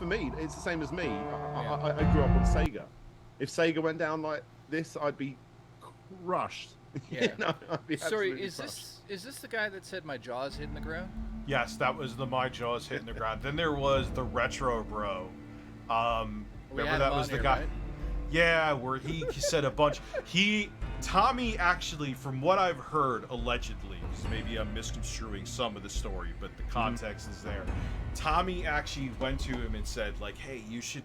me, it's the same as me. I grew up on Sega. If Sega went down like this, I'd be crushed. Yeah. You know, I'd be Sorry, absolutely is crushed. this the guy that said my jaw's hitting the ground? Yes, that was the My Jaws hitting the ground. Then there was the Retro Bro. Remember that was the guy? Right? Yeah, where he said a bunch. Tommy actually, from what I've heard, allegedly, because maybe I'm misconstruing some of the story, but the context is there. Tommy actually went to him and said, like, hey, you should,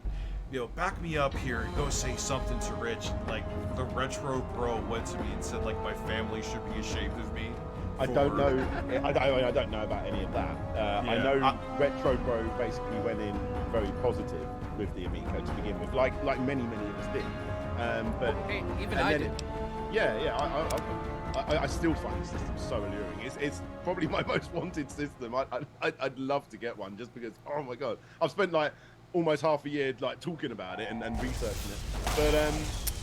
back me up here and go say something to Rich. Like, the Retro Bro went to me and said, like, my family should be ashamed of me. I don't know. I don't know about any of that. I know Retro Bro basically went in very positive with the Amico to begin with, like many of us did. But hey, even I did. I still find the system so alluring. It's probably my most wanted system. I'd love to get one just because. Oh my god, I've spent like almost half a year like talking about it and researching it. But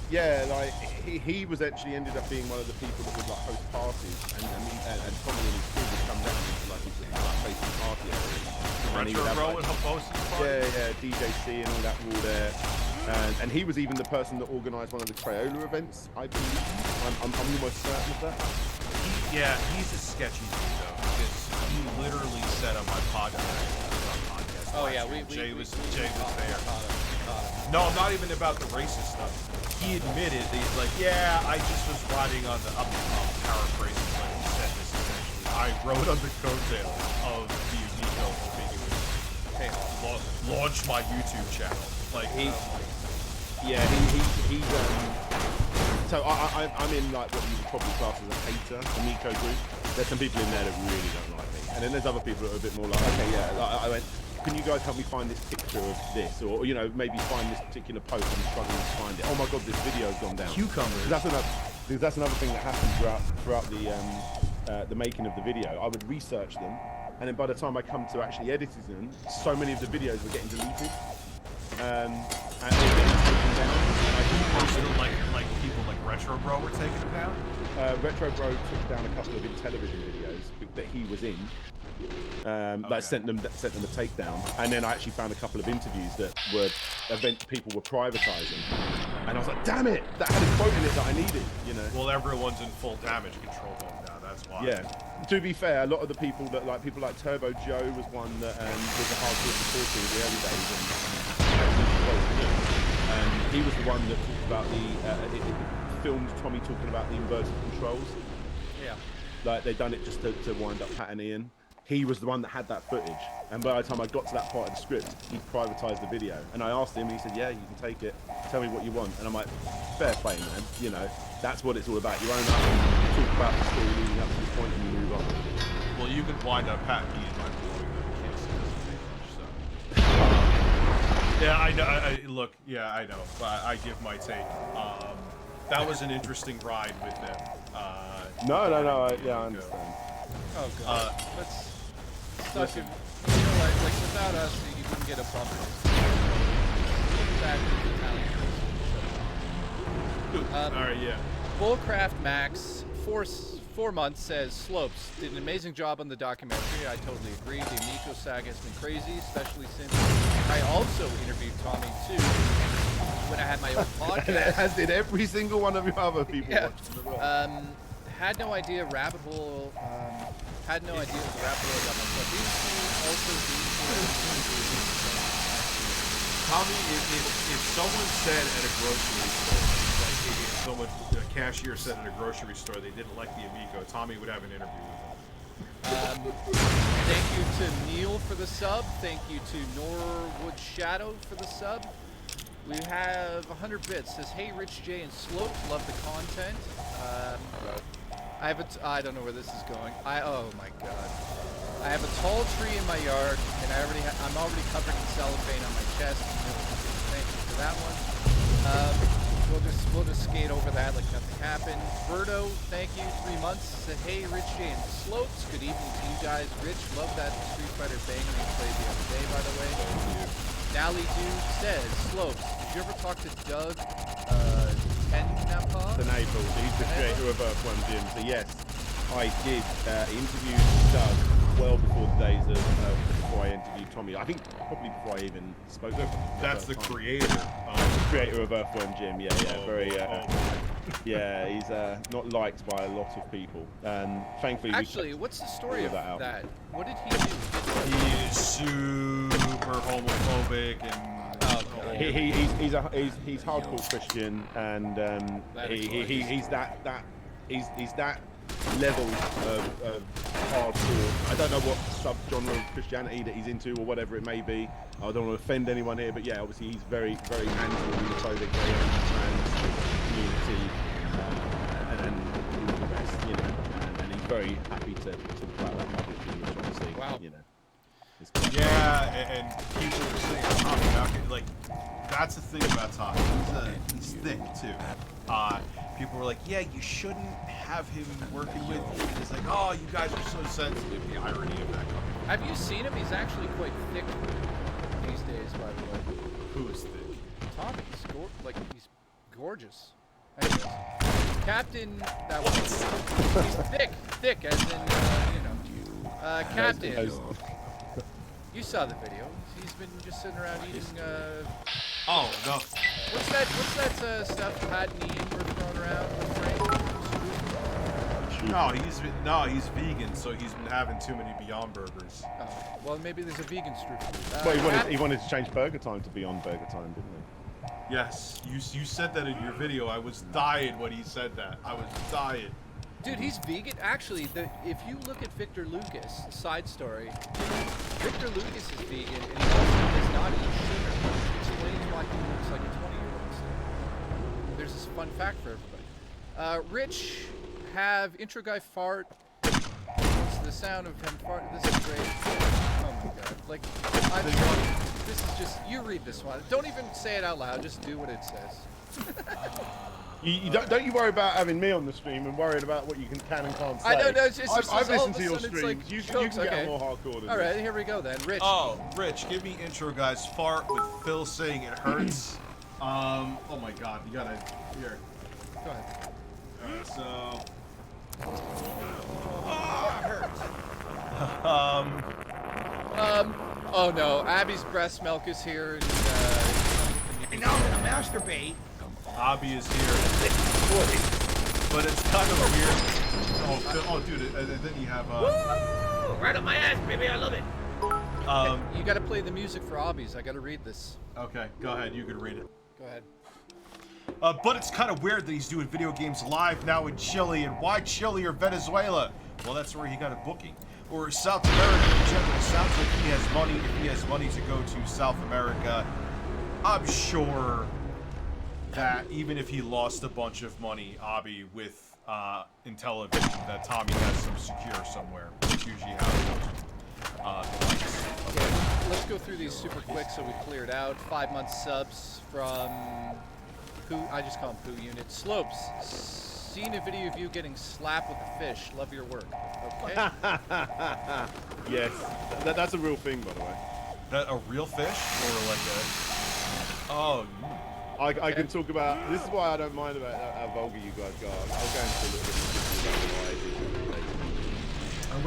yeah, like he was actually ended up being one of the people that would like host parties, and Tommy and his crew would come down into like his facing party area. Retro Bro would host his party? Yeah, DJC and all that were all there. And he was even the person that organised one of the Crayola events, I believe. I'm almost certain of that. He's a sketchy dude though, because he literally said on my podcast. Oh yeah, Jay was there. No, I'm not even about the racist stuff. He admitted that he's like, yeah, I just was riding on the paraphrasing, but he said this essentially. I rode on the coattails of the Amico, hoping it would launch my YouTube channel. Like he's so I'm in like what you would probably class as a hater Amico group. There's some people in there that really don't like me, and then there's other people that are a bit more like, okay, yeah, I went, can you guys help me find this picture of this, or maybe find this particular post? I'm struggling to find it. Oh my god, this video's gone down. Cucumbers. That's another thing that happened throughout the making of the video. I would research them, and then by the time I come to actually editing them, so many of the videos were getting deleted. And they were getting taken down. Like people like Retro Bro were taking them down? Retro Bro took down a couple of Intellivision videos that he was in. That sent them a takedown, and then I actually found a couple of interviews that people were privatizing, and I was like, damn it, that had a quote in it that I needed, Well, everyone's in full damage control mode now, that's why. Yeah. To be fair, a lot of the people people like Turbo Joe was one that was a hardcore supporter in the early days, and he was the one that talked about it filmed Tommy talking about the inverted controls. Yeah. Like they done it just to wind up Pat and Ian. He was the one that had that footage, and by the time I got to that part of the script, he privatized the video. And I asked him, and he said, "Yeah, you can take it. Tell me what you want." And I'm like, "Fair play, man. That's what it's all about. You own up, you talk about the story leading up to this point, and you move on." Well, you could wind up Pat and Ian by blowing them. You can't see this so. Yeah, I know. Look, yeah, I know. But I give my take. That was an interesting ride with them. No. I understand. Oh god. Listen, like without us, you wouldn't get a bumper. Back to the Italian. All right, yeah. Bullcraft Max, 4 months, says Slopes did an amazing job on the documentary. I totally agree. The Amico saga has been crazy, especially since I also interviewed Tommy too when I had my own podcast. As did every single one of your other people. Yeah. Had no idea rabbit hole. Had no idea the rabbit hole got myself into. Also, Tommy, if someone said at a grocery store, like if a cashier said at a grocery store they didn't like the Amico, Tommy would have an interview with them. Thank you to Neil for the sub. Thank you to Norwood Shadow for the sub. We have 100 bits. Says, hey, Rich J and Slopes, love the content. I don't know where this is going. Oh my god. I have a tall tree in my yard, and I'm already covered in cellophane on my chest. Thank you for that one. We'll just skate over that like nothing happened. Berto, thank you. 3 months. Said, hey, Rich J and Slopes. Good evening to you guys. Rich, love that Street Fighter banger you played the other day, by the way. Nally Dude says, Slopes, did you ever talk to Doug Tenapa? He's the creator of Earthworm Jim. So yes, I did interview Doug well before the days of before I interviewed Tommy. I think probably before I even spoke to him. That's the first time. creator. Creator of Earthworm Jim. Yeah, Oh, very. oh. Yeah, he's not liked by a lot of people, and thankfully. Actually, what's the story of that out. that? What did he do? He is super homophobic and. Oh, God. He's hardcore Christian, and That is why he's that level of hardcore. I don't know what subgenre of Christianity that he's into or whatever it may be. I don't want to offend anyone here, but yeah, obviously he's very anti-homophobic, very anti-trans community, and all the rest, you know. And he's very happy to talk about that publicly, which obviously, Wow. you know. is- Yeah, and people were saying Tommy Malkin, like, that's the thing about Tommy. He's thick too. People were like, yeah, you shouldn't have him working with you. He's like, oh, you guys are so sensitive. The irony of that coming. Have you seen him? He's actually quite thick these days, by the way. Who is thick? Tommy's he's gorgeous. Anyways, Captain, that was he's thick as in Captain. You saw the video. He's been just sitting around eating. Oh no. What's that stuff Pat and Ian were throwing around? He's vegan, so he's been having too many Beyond Burgers. Oh, well, maybe there's a vegan street. Well, he wanted to change Burger Time to Beyond Burger Time, didn't he? Yes, you said that in your video. I was dying when he said that. I was dying. Dude, he's vegan. Actually, if you look at Victor Lucas, the side story, Victor Lucas is vegan, and he also does not eat sugar, which explains why he looks like a 20-year-old still. There's this fun fact for everybody. Rich, have intro guy fart. What's the sound of him fart? This is great. Oh my god. Like, this is just, you read this one. Don't even say it out loud, just do what it says. You don't you worry about having me on the stream and worrying about what you can and can't say. I know, no, it's just I've all listened of to a your sudden it's streams. like You jokes, can okay. get more hardcore than All right, this. here we go then. Rich. Oh, Rich, give me intro, guys. Fart with Phil saying it hurts. Oh my God, you gotta here. Go ahead. Alright, so. Oh no, Abby's breast milk is here. And, Now I'm gonna masturbate. Abby is here. But it's kind of weird. Oh, dude, and then you have Woo! Right up my ass, baby. I love it. you gotta play the music for Abby's. I gotta read this. Okay, go ahead. You can read it. Go ahead. But it's kind of weird that he's doing video games live now in Chile. And why Chile or Venezuela? Well, that's where he got a booking. Or South America in general. It sounds like he has money. If he has money to go to South America, I'm sure that even if he lost a bunch of money, Abby, with Intellivision, that Tommy has some secure somewhere. That's usually how it goes. Okay, let's go through these super quick so we clear it out. 5-month subs from Pooh. I just call him Pooh Unit. Slopes. Seen a video of you getting slapped with a fish. Love your work. Okay. Yes, that's a real thing, by the way. That a real fish or like a? Oh. I can talk about. This is why I don't mind about how vulgar you guys go. I'll go into a little bit of why I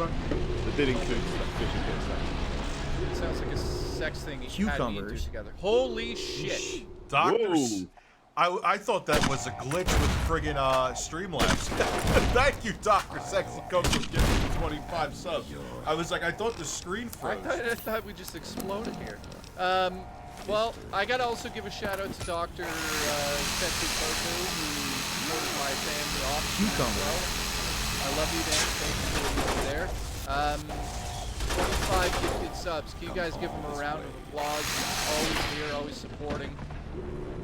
did. It did include fishing bits. Sounds like a sex thing. Pat and Ian do Cucumbers. together. Holy shit. Doctors. Whoa. I thought that was a glitch with friggin' Streamlabs. Thank you, Dr. Sexy Coach, for giving me 25 subs. I was like, I thought the screen I froze. thought we just exploded here. Well, I gotta also give a shout out to Dr. Sexy Coco, who supported my family off. Cucumber. I love you, Dan. Thank you for being there. 25 gifted subs. Can you guys give him a round of applause? He's always here, always supporting.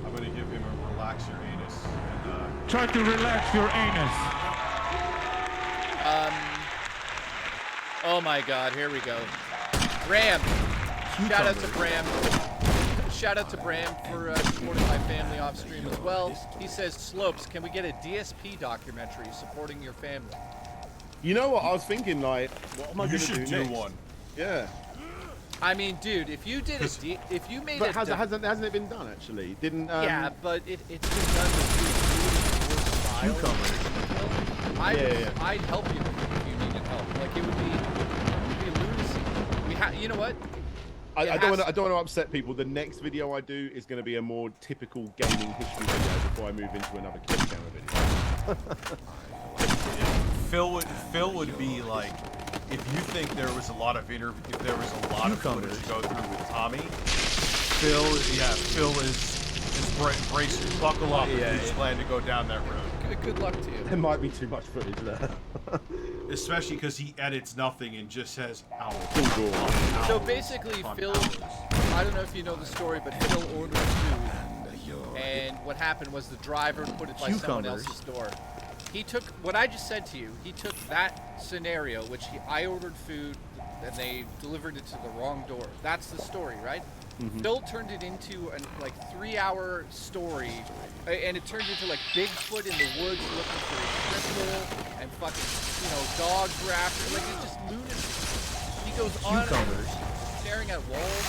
I'm gonna give him a relax your anus. And, Try to relax your anus. Oh my god, here we go. Bram. Shout out to Bram. Shout out to Bram for supporting my family off stream as well. He says, Slopes, can we get a DSP documentary supporting your family? You know what? I was thinking, like, what am I you going to should do next? one. Yeah. I mean, dude, if you did if you made But it, hasn't it been done, actually? Didn't, yeah, but it's been done with your style. Cucumber. I'd help you if you needed help. Like it would be You know what? I It don't has- want to upset people. The next video I do is going to be a more typical gaming history video before I move into another kill camera video. Phil would be like, if you think there was a lot of if there was a lot of footage to go through with Tommy, Phil is brace, buckle up, if he's planning to go down that road. Good luck to you. There might be too much footage there. Especially because he edits nothing and just says hours. So basically, Phil, I don't know if you know the story, but Phil ordered food, and what happened was the driver put it by someone else's door. He took what I just said to you. He took that scenario, which I ordered food, and they delivered it to the wrong door. That's the story, right? Phil turned it into a 3-hour story, and it turned into like Bigfoot in the woods looking for a crystal, and fucking dogs were after. Like it's just lunacy. He goes on and staring at walls.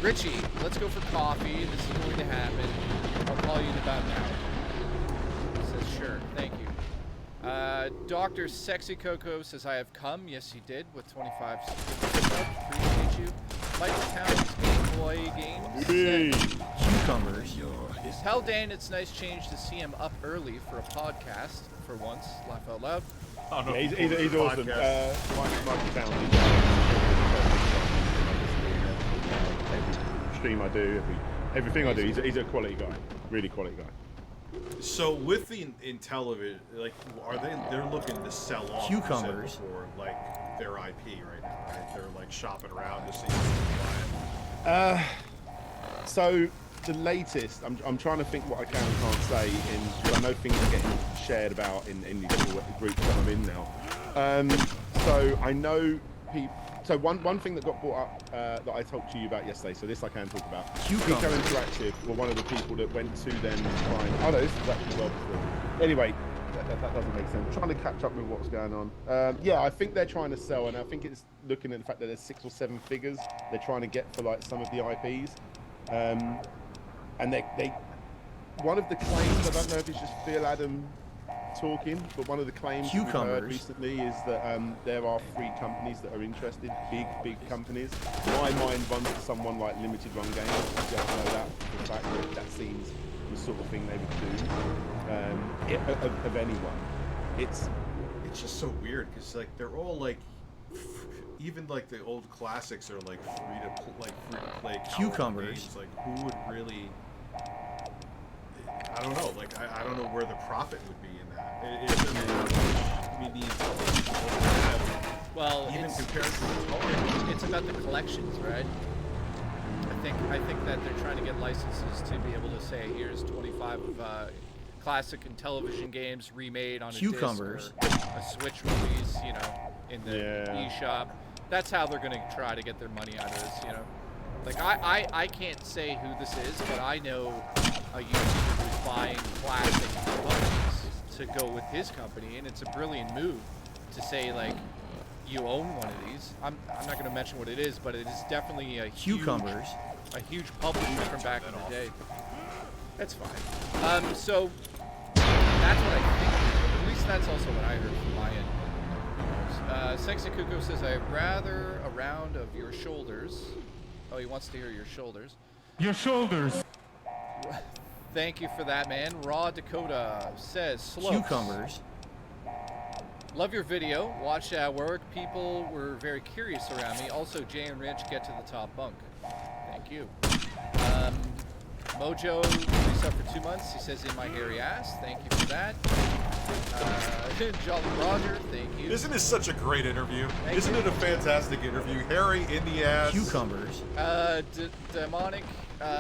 Richie, let's go for coffee. This is going to happen. I'll call you in about an hour. He says, sure, thank you. Dr. Sexy Coco says, I have come. Yes, he did, with 25 subscriptions. Appreciate you. Michael Towns, Game Boy Games. Cucumbers. Tell Dan it's nice change to see him up early for a podcast for once. Laugh out loud. I don't know Yeah, if he's you awesome. Michael Town. Every stream I do, everything I do, he's a quality guy. Really quality guy. So with the in television, like, they're looking to sell off Cucumbers. for like their IP right now, right? They're like shopping around to see if they can buy it. So the latest, I'm trying to think what I can and can't say, because I know things are getting shared about in these little groups that I'm in now. So I know people. So one thing that got brought up that I talked to you about yesterday, so this I can talk about. Pico Interactive were one of the people that went to them to find. Oh no, this was actually well before. Anyway, that doesn't make sense. I'm trying to catch up with what's going on. Yeah, I think they're trying to sell, and I think it's looking at the fact that there's 6 or 7 figures they're trying to get for like some of the IPs. And they one of the claims, I don't know if it's just Phil Adam talking, but one of the claims we've heard recently is that there are 3 companies that are interested, big companies. My mind runs to someone like Limited Run Games. I don't know that for a fact, that seems the sort of thing they would do of anyone. It's just so weird because like they're all like, even like the old classics are like free to play Cucumbers. Games. Like who would really? I don't know. Like I don't know where the profit would be in that. It doesn't have much media. Well, even it's, compared to the toy. it's about the collections, right? I think that they're trying to get licenses to be able to say, here's 25 of classic and television games remade on a disc or a Switch release, in the eShop. That's how they're going to try to get their money out of this, Like, I can't say who this is, but I know a YouTuber who's buying classic companies to go with his company, and it's a brilliant move to say, like, you own one of these. I'm not going to mention what it is, but it is definitely a huge publisher from back in the day. That's fine. So that's what I think. At least that's also what I heard from my end. Sexy Cuckoo says, I'd rather a round of your shoulders. Oh, he wants to hear your shoulders. Your shoulders. Thank you for that, man. Raw Dakota says, Slopes. Cucumbers. Love your video. Watched at work. People were very curious around me. Also, Jay and Rich get to the top bunk. Thank you. Mojo, resub for 2 months. He says, in my hairy ass. Thank you for that. Jolly Roger, thank you. Isn't this such a great interview? Isn't it a fantastic interview? Harry in the ass. Cucumbers. Demonic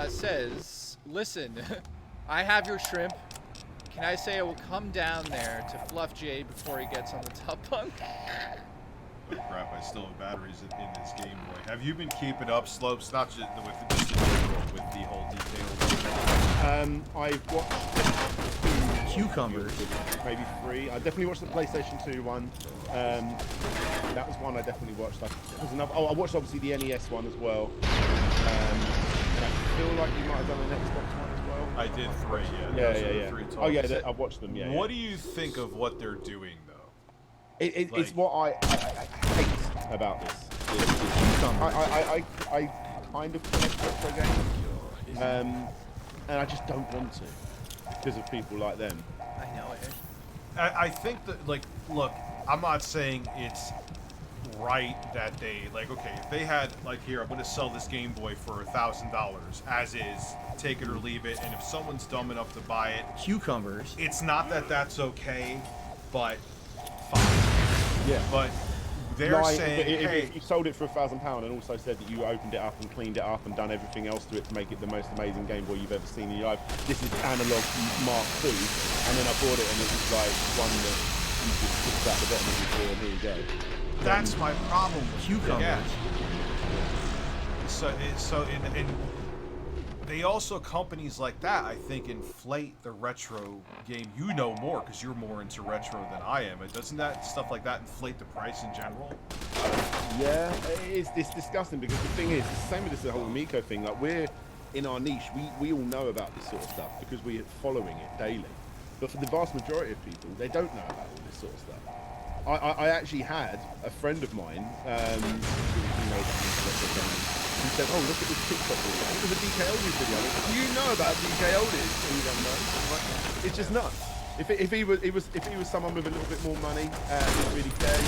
says, listen, I have your shrimp. Can I say I will come down there to fluff Jay before he gets on the top bunk? Oh crap, I still have batteries in this Game Boy. Have you been keeping up, Slopes? Not just with the whole details. I've watched 2 Cucumbers. maybe 3. I definitely watched the PlayStation 2 one. That was one I definitely watched. There was another. Oh, I watched obviously the NES one as well. And I feel like you might have done an Xbox one as well. I did 3, yeah. Yeah. Those are the 3 Oh yeah, totals. I've watched them. Yeah. What do you think of what they're doing, though? It's what I about this. I kind of collect retro games, and I just don't want to because of people like them. I know it. I think that, like, look, I'm not saying it's right that they, like, okay, if they had, like, here, I'm going to sell this Game Boy for $1,000 as is, take it or leave it, and if someone's dumb enough to buy it, Cucumbers. it's not that that's okay, but fine. Yeah. But they're Like, saying, hey, if you sold it for £1,000 and also said that you opened it up and cleaned it up and done everything else to it to make it the most amazing Game Boy you've ever seen in your life, this is analog Mark II, and then I bought it and it was like one that you just took out the bottom of your drawer and here you go. that's my problem with Cucumbers. Yeah. So and they also, companies like that, I think, inflate the retro game. You know more because you're more into retro than I am. Doesn't that stuff like that inflate the price in general? Yeah, it's disgusting because the thing is, it's the same with this whole Amico thing. Like, we're in our niche, we all know about this sort of stuff because we're following it daily. But for the vast majority of people, they don't know about all this sort of stuff. I actually had a friend of mine, who knows he said, "Oh, look at this TikTok video. It was a DK Oldies video. I went, do you know about DK Oldies?" And he don't know. It's just nuts. If he was someone with a little bit more money, didn't really care.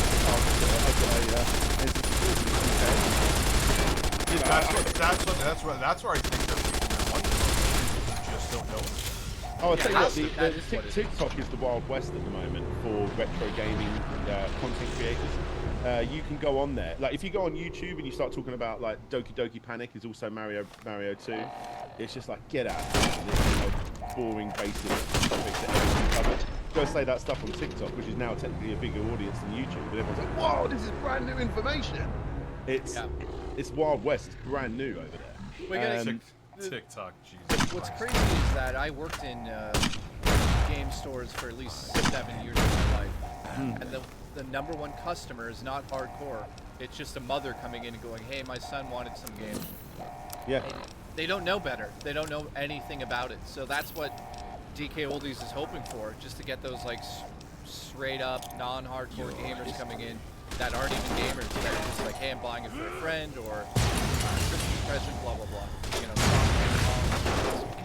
That's where I think they're making their money from. People just don't know. Oh, I'll tell you what, that is what it is. TikTok is the Wild West at the moment for retro gaming content creators. You can go on there. Like, if you go on YouTube and you start talking about, like, Doki Doki Panic is also Mario 2, it's just like, get out of here. This, boring, basic topics that everyone's covered. Go say that stuff on TikTok, which is now technically a bigger audience than YouTube, but everyone's like, whoa, this is brand new information. It's Wild West. It's brand new over there. We're getting TikTok, Jesus. What's crazy is that I worked in game stores for at least 7 years of my life, and the number one customer is not hardcore. It's just a mother coming in and going, "Hey, my son wanted some game." Yeah. And they don't know better. They don't know anything about it. So that's what DK Oldies is hoping for, just to get those like straight up non-hardcore gamers coming in that aren't even gamers. They're just like, "Hey, I'm buying it for a friend," or Christmas present, blah blah blah. You know.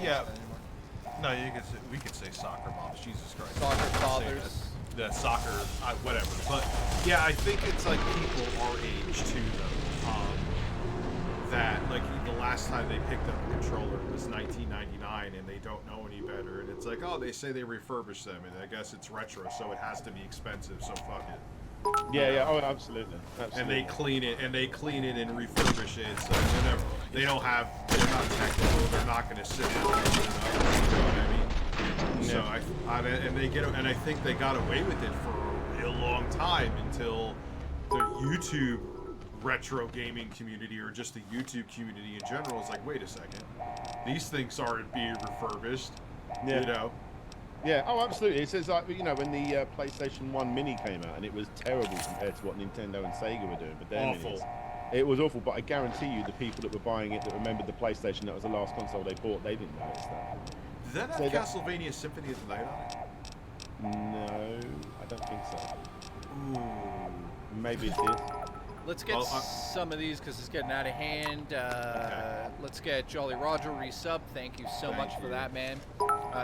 Yeah. No, we could say soccer moms. Jesus Christ. Soccer fathers. The soccer, whatever. But yeah, I think it's like people our age too, though. That like the last time they picked up a controller was 1999, and they don't know any better. And it's like, oh, they say they refurbish them, and I guess it's retro, so it has to be expensive. So fuck it. Yeah. Oh, absolutely. And they clean it and refurbish it, so they're not technical. They're not going to sit down. You know what I mean? So I think they got away with it for a real long time until the YouTube retro gaming community, or just the YouTube community in general, is like, wait a second, these things aren't being refurbished. Yeah. You know. Yeah, oh, absolutely. It says, like, when the PlayStation 1 Mini came out, and it was terrible compared to what Nintendo and Sega were doing. But Awful. It was awful, but I guarantee you the people that were buying it, that remembered the PlayStation, that was the last console they bought, they didn't notice that. Does that have Castlevania Symphony of the Night on it? No, I don't think so. Ooh. Maybe it is. Let's get some of these because it's getting out of hand. Let's get Jolly Roger resub. Thank you so much for that, man.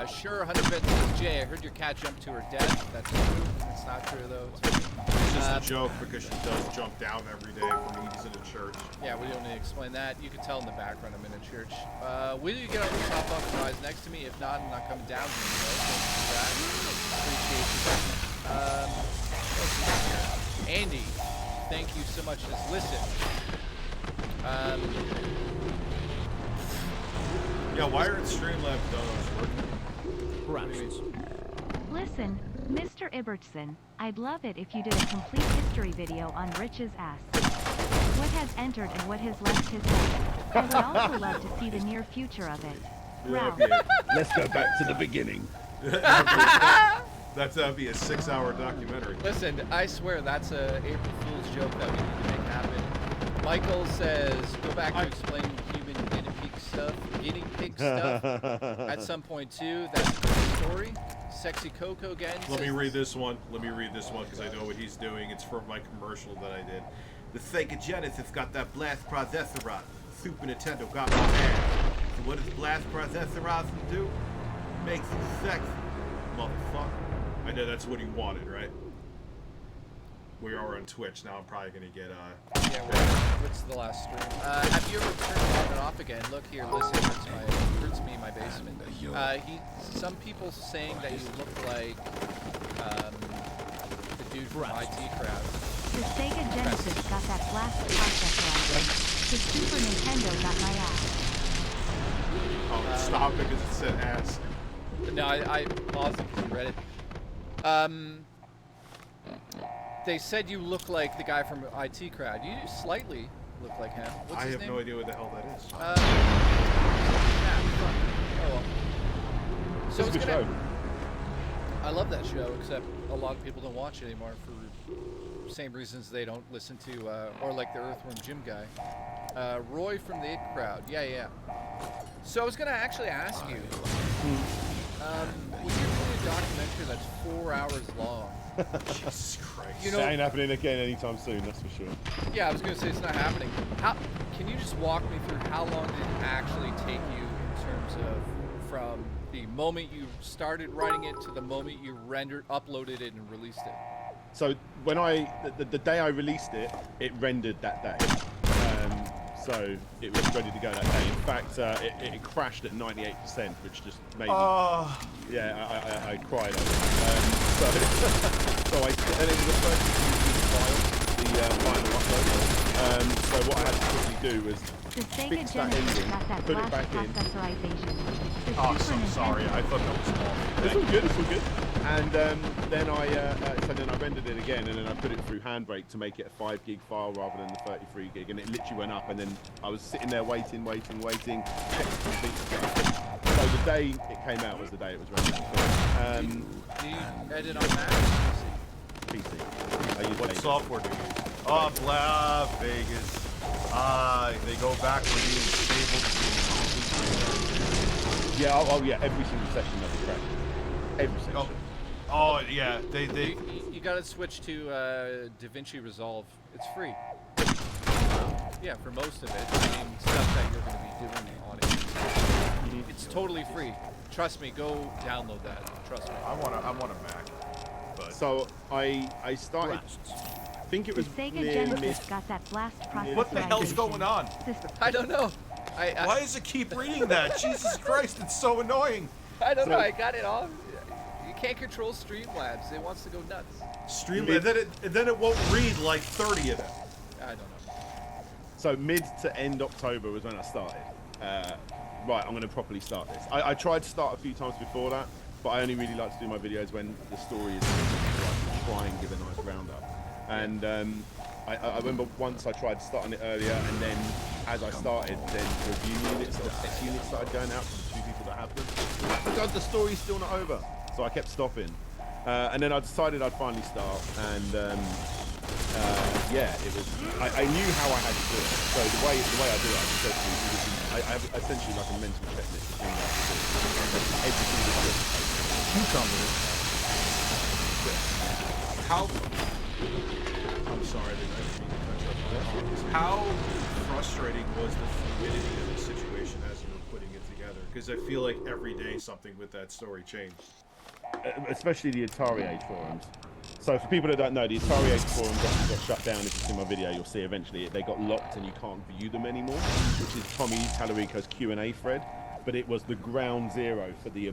Sure, 100 bits says, Jay, I heard your cat jump to her death. That's true. It's not true, though. It's just a joke because she does jump down every day from meetings in a church. Yeah, we don't need to explain that. You can tell in the background I'm in a church. Will you get on the top bunk and rise next to me? If not, I'm not coming down here. Appreciate you. Andy, thank you so much. Just listen. Yeah, why are Streamlabs donuts working? Listen, Mr. Ibertson, I'd love it if you did a complete history video on Rich's ass. What has entered and what has left his head. I would also love to see the near future of it. Ralph. Let's go back to the beginning. That'd be a 6-hour documentary. Listen, I swear that's a April Fool's joke that we need to make happen. Michael says, go back to explaining human guinea pig stuff at some point too. That's a good story. Sexy Coco again. Let me read this one because I know what he's doing. It's from my commercial that I did. The Sega Genesis got that blast processor. Super Nintendo got my ass. So what does blast processor do? Makes you sexy, motherfucker. I know that's what he wanted, right? We are on Twitch now. I'm probably gonna get Yeah, what's the last stream? Have you ever turned it on and off again? Look here, listen, hurts me in my basement. Some people saying that you look like the dude from IT Crowd. The Sega Genesis got that blast processor on it. The Super Nintendo got my ass. Oh, stop because it said ass. No, I paused it because you read it. They said you look like the guy from IT Crowd. You slightly look like him. What's I his have name? no idea what the hell that is. Yeah, fuck. Oh well. So It's a good show. I love that show, except a lot of people don't watch it anymore for same reasons they don't listen to, or like the Earthworm Jim guy. Roy from the It Crowd. Yeah. So I was gonna actually ask you, would you do a documentary that's 4 hours long? Jesus Christ. You know- That ain't happening again anytime soon, that's for sure. Yeah, I was gonna say it's not happening. Can you just walk me through how long did it actually take you in terms of from the moment you started writing it to the moment you uploaded it and released it? So when the day I released it, it rendered that day. So it was ready to go that day. In fact, it crashed at 98%, which just made me, yeah, I cried. So and it was the first file, the final upload. So what I had to quickly do was The Sega fix that Genesis engine, got that put it blast back in. processorization. The Oh, Super so sorry. Nintendo I thought that was small. It's all good, it's all good. And then I rendered it again, and then I put it through Handbrake to make it a 5 gig file rather than the 33 gig, and it literally went up. And then I was sitting there waiting. Checked the complete stuff. So the day it came out was the day it was rendered. Do you edit on Mac? PC. I use What Vegas. software do you use? Oh, blah, Vegas. They go back when you stable. Yeah, yeah. Every single session has a crash. Every single. Oh, yeah. They. You gotta switch to DaVinci Resolve. It's free. Yeah, for most of it. I mean, stuff that you're gonna be doing on it. It's totally free. Trust me, go download that. Trust me. I want a Mac. But So I started. I think it The was Sega near Genesis mid. got that blast processorization. what the hell's going on? I don't know. Why does it keep reading that? Jesus Christ, it's so annoying. I don't know. I got it off. You can't control Streamlabs. It wants to go nuts. Then it won't read like 30 of them. I don't know. So mid to end October was when I started. Right, I'm going to properly start this. I tried to start a few times before that, but I only really like to do my videos when the story is like, try and give a nice roundup. And I remember once I tried starting it earlier, and then as I started, then review units or test units started going out to the 2 people that have them. Oh my God, the story's still not over. So I kept stopping. And then I decided I'd finally start, and yeah, it was. I knew how I had to do it. So the way I do it, I have essentially like a mental checklist of things I have to do. Every single day. How? I'm sorry, I didn't mean to cut you off. How frustrating was the fluidity of the situation as you were putting it together? Because I feel like every day something with that story changed. Especially the Atari Age forums. So for people that don't know, the Atari Age forums actually got shut down. If you see my video, you'll see eventually they got locked and you can't view them anymore, which is Tommy Tallarico's Q&A thread. But it was the ground zero for the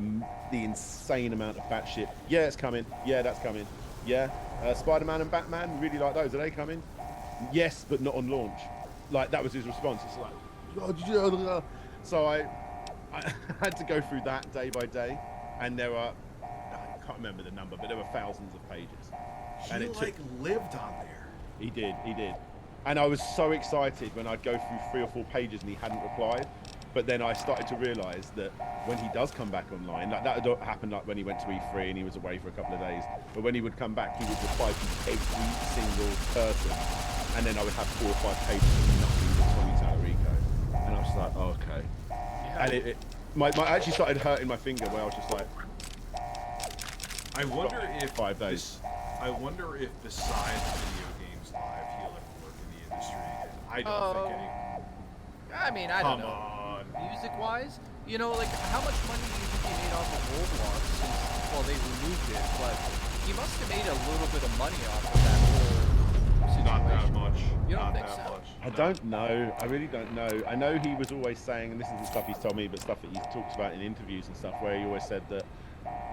insane amount of batshit. Yeah, it's coming. Yeah, that's coming. Yeah, Spider-Man and Batman, really like those. Are they coming? Yes, but not on launch. Like, that was his response. It's like, oh, so I had to go through that day by day, and there are, I can't remember the number, but there were thousands of pages. And He it like lived on there. He did. And I was so excited when I'd go through 3 or 4 pages and he hadn't replied. But then I started to realise that when he does come back online, like that happened like when he went to E3 and he was away for a couple of days. But when he would come back, he would reply to every single person. And then I would have 4 or 5 pages of nothing but Tommy Tallarico. And I was just like, oh, okay. Yeah. And it I actually started hurting my finger where I was just like, I wonder if 5 days. I wonder if besides video games live, he'll ever work in the industry. I don't think any. I mean, I don't Come know. on. Music-wise, you know, like how much money do you think he made off of Roblox? Well, they removed it, but he must have made a little bit of money off of that whole situation. Not that much. You don't Not think that so? much. I don't know. I really don't know. I know he was always saying, and this isn't stuff he's told me, but stuff that he's talked about in interviews and stuff, where he always said that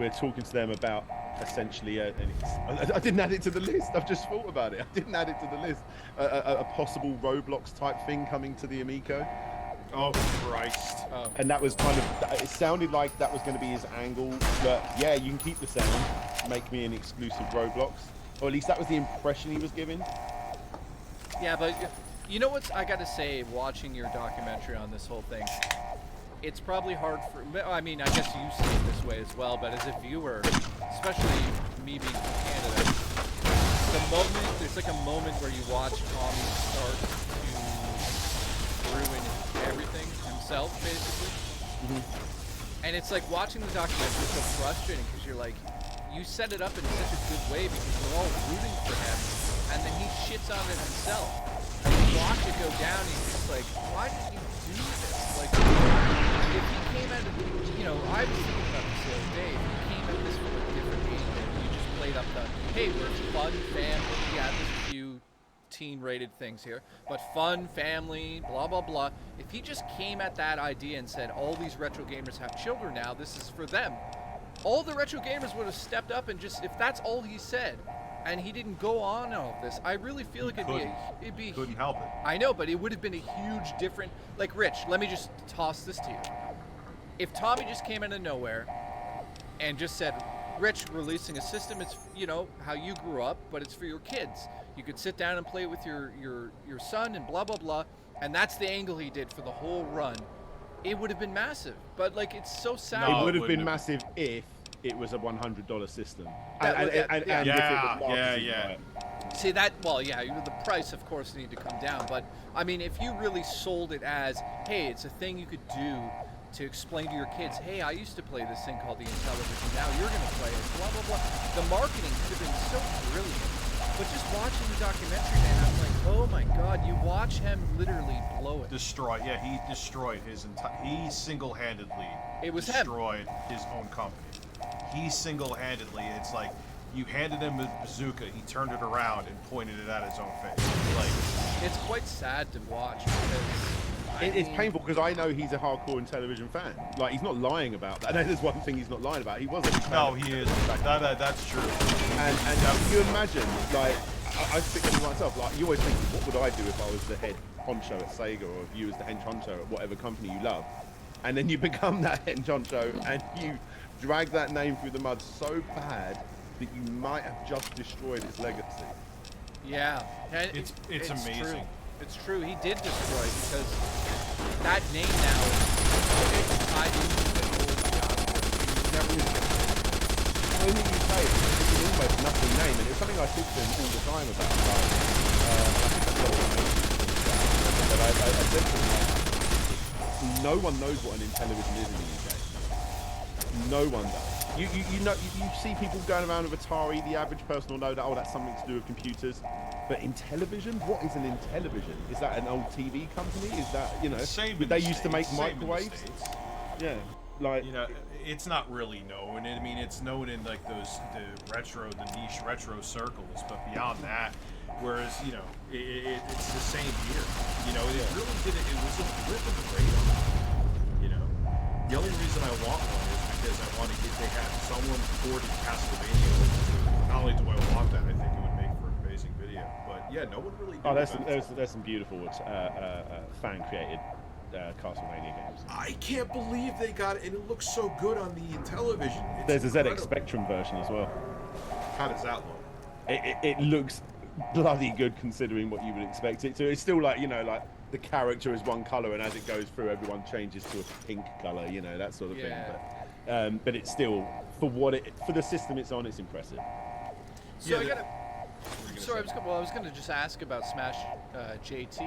we're talking to them about essentially, I didn't add it to the list. I've just thought about it. I didn't add it to the list. A possible Roblox type thing coming to the Amico. Oh Christ. And that was kind of, it sounded like that was going to be his angle, that, yeah, you can keep the sound, make me an exclusive Roblox. Or at least that was the impression he was giving. Yeah, but you know what I gotta say, watching your documentary on this whole thing, it's probably hard for, I mean, I guess you see it this way as well, but as a viewer, especially me being from Canada, there's like a moment where you watch Tommy start to ruin everything himself, basically. And it's like watching the documentary is so frustrating because you're like, you set it up in such a good way because we're all rooting for him, and then he shits on it himself. And you watch it go down, and you're just like, why did you do this? Like, if he came at it, you know, I was thinking about this the other day, if he came at this from a different angle, and you just played up the, hey, we're fun, family, yeah, there's a few teen-rated things here, but fun, family, blah, blah, blah. If he just came at that idea and said, all these retro gamers have children now, this is for them, all the retro gamers would have stepped up and just, if that's all he said, and he didn't go on all of this, I really feel like it'd be Couldn't help it. I know, but it would have been a huge different, like Rich, let me just toss this to you. If Tommy just came out of nowhere and just said, Rich, releasing a system, it's, you know, how you grew up, but it's for your kids. You could sit down and play with your son and blah, blah, blah, and that's the angle he did for the whole run. It would have been massive, but like, it's so sad. No, It would have wouldn't been have. massive if it was a $100 system. That would- And if it was Yeah, marketed yeah. right. See that, well, yeah, the price, of course, need to come down. But I mean, if you really sold it as, hey, it's a thing you could do to explain to your kids, hey, I used to play this thing called the Intellivision. Now you're going to play it. Blah blah blah. The marketing could have been so brilliant. But just watching the documentary, man, I'm like, oh my God, you watch him literally blow it. Destroy. Yeah, he destroyed his entire. He single-handedly It was him. destroyed his own company. He single-handedly. It's like you handed him a bazooka. He turned it around and pointed it at his own face. Like, It's quite sad to watch because It's painful because I know he's a hardcore Intellivision fan. Like, he's not lying about that. I know there's one thing he's not lying about. He was a big fan no, of he it. is. That's true. And can you imagine, like, I think to myself, like, you always think, what would I do if I was the head honcho at Sega, or if you was the head honcho at whatever company you love? And then you become that head honcho and you drag that name through the mud so bad that you might have just destroyed its legacy. yeah, and It's amazing. True. It's true. He did destroy it because that name now is tied into the whole never was When you say it, it's an almost nothing name, and it's something I speak to him all the time about. Like, I think I said to him, like, no one knows what an Intellivision is in the UK. No one does. You know, you see people going around with Atari. The average person will know that, oh, that's something to do with computers. But Intellivision? What is an Intellivision? Is that an old TV company? Is that, you know, Same in did they the used to make States, same in the microwaves? States. Yeah, like, You know, it's not really known. I mean, it's known in like the niche retro circles, but beyond that, whereas you know, it's the same here. You know, it really did it. It was a blip in the radar. You know, the only reason I want one is because I want to get. They have someone ported Castlevania. Not only do I want that, I think it would make for an amazing video. But yeah, no one really. oh, knew there's some beautiful fan created Castlevania games. I can't believe they got it, and it looks so good on the television. It's There's a ZX incredible. Spectrum version as well. How does that look? It looks bloody good considering what you would expect it to. It's still like, you know, like the character is one color, and as it goes through, everyone changes to a pink color, you know, that sort of Yeah. thing. But it's still, for the system it's on, it's impressive. So Yeah, I the- gotta. Sorry, I was gonna just ask about Smash JT.